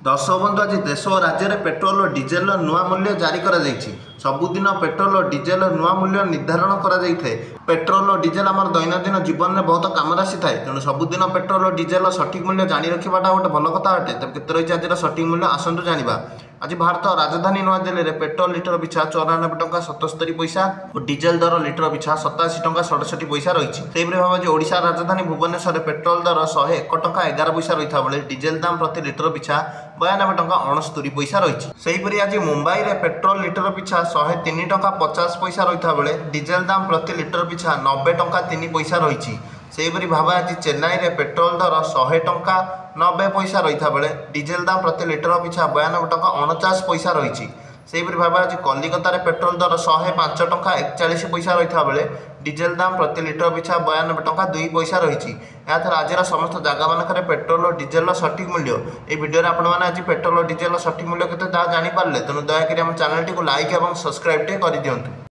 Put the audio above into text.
दर्शक बंधु आज देश और राज्य में पेट्रोल और डीजेल नुआ मूल्य जारी कर सबुदिन पेट्रोल और डीजेल नुआ मूल्य निर्धारण कर पेट्रोल और डीजेल आम दैनंदिन जीवन में बहुत कम आसी थाए तेणु सबुदिन पेट्रोल और डीजेल सठिक मूल्य जाणी रखाटा गोटे भल कथा अटे। तेज केते रही आज सठिक मूल्य आसतु जाना। आज भारत राजधानी नुआदिल्ली में पेट्रोल लिटर पिछा 94 टंका 77 पैसा और डीजेल दर लिटर पिछा 87 टंका 67 पैसा रही। से भाव ओडिशा राजधानी भुवनेश्वर में पेट्रोल दर 101 टंका 11 पैसा रही बेले डीजेल दाम प्रति लिटर पिछा 92 टंका 69 पैसा रही। सेहीपरि आज मुंबई में पेट्रोल लिटर पिछा 103 टंका 50 पैसा रही बेले डीजेल दाम प्रति लिटर पिछा 90 टंका 3 पैसा रही। सेहीपरि भाव आज चेन्नई में पेट्रोल दर 100 टंका 90 पैसा रही बेले डीजेल दाम प्रति लिटर पिछा 92 टंका 49 पैसा रही। सेहीपरि भाव आज कलिकता में पेट्रोल दर 105 टंका 41 पैसा रही बेले डीजेल दाम प्रति लिटर पिछा 92 टंका 2 पैसा रही। याद आज समस्त जगह मानक पेट्रोल और डीजेल सठिक मूल्य ये वीडियो में आपण आज पेट्रोल और डीजेल सठिक मूल्य के जापारे तेणु दयाकोरी आम चैनल टी लाइक और सब्सक्राइब कर दिंतु।